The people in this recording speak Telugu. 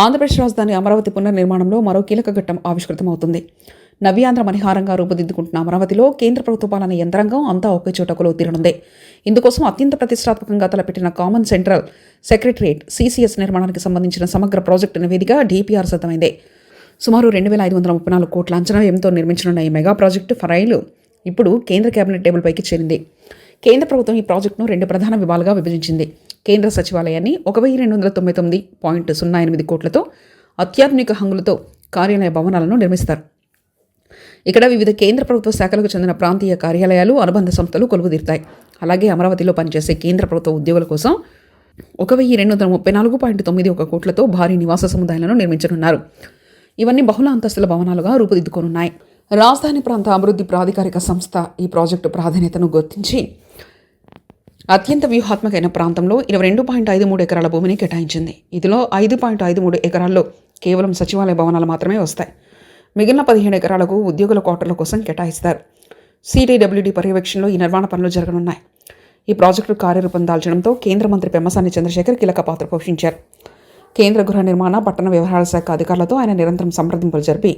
ఆంధ్రప్రదేశ్ రాజధాని అమరావతి పునర్నిర్మాణంలో మరో కీలక ఘట్టం ఆవిష్కృతమవుతుంది. నవ్యాంధ్ర మణిహారంగా రూపుదిద్దుకుంటున్న అమరావతిలో కేంద్ర ప్రభుత్వ పాలన యంత్రాంగం అంతా ఒకే చోట కొలువుతీరనుంది. ఇందుకోసం అత్యంత ప్రతిష్టాత్మకంగా తలపెట్టిన కామన్ సెంట్రల్ సెక్రటరియట్ (CCS) నిర్మాణానికి సంబంధించిన సమగ్ర ప్రాజెక్టు నివేదిక DPR సిద్ధమైంది. సుమారు 2,534 కోట్ల అంచనా వ్యయంతో నిర్మించనున్న ఈ మెగా ప్రాజెక్టు ఫైలు ఇప్పుడు కేంద్ర కేబినెట్ టేబుల్ పైకి చేరింది. కేంద్ర ప్రభుత్వం ఈ ప్రాజెక్టును 2 ప్రధాన విభాగాలుగా విభజించింది. కేంద్ర సచివాలయాన్ని 1,299.08 కోట్లతో అత్యాధునిక హంగులతో కార్యాలయ భవనాలను నిర్మిస్తారు. ఇక్కడ వివిధ కేంద్ర ప్రభుత్వ శాఖలకు చెందిన ప్రాంతీయ కార్యాలయాలు, అనుబంధ సంస్థలు కొలువుదీరుతాయి. అలాగే అమరావతిలో పనిచేసే కేంద్ర ప్రభుత్వ ఉద్యోగుల కోసం 1,234.91 కోట్లతో భారీ నివాస సముదాయాలను నిర్మించనున్నారు. ఇవన్నీ బహుళ అంతస్తుల భవనాలుగా రూపుదిద్దుకోనున్నాయి. రాజధాని ప్రాంత అభివృద్ధి ప్రాధికారిక సంస్థ ఈ ప్రాజెక్టు ప్రాధాన్యతను గుర్తించి అత్యంత వ్యూహాత్మకమైన ప్రాంతంలో 22.53 ఎకరాల భూమిని కేటాయించింది. ఇందులో 5.53 ఎకరాల్లో కేవలం సచివాలయ భవనాలు మాత్రమే వస్తాయి. మిగిలిన 15 ఎకరాలకు ఉద్యోగుల క్వార్టర్ల కోసం కేటాయిస్తారు. CTWD పర్యవేక్షణలో ఈ నిర్మాణ పనులు జరగనున్నాయి. ఈ ప్రాజెక్టు కార్యరూపం దాల్చడంతో కేంద్ర మంత్రి పెమ్మసాని చంద్రశేఖర్ కీలక పాత్ర పోషించారు. కేంద్ర గృహ నిర్మాణ, పట్టణ వ్యవహారాల శాఖ అధికారులతో ఆయన నిరంతరం సంప్రదింపులు జరిపి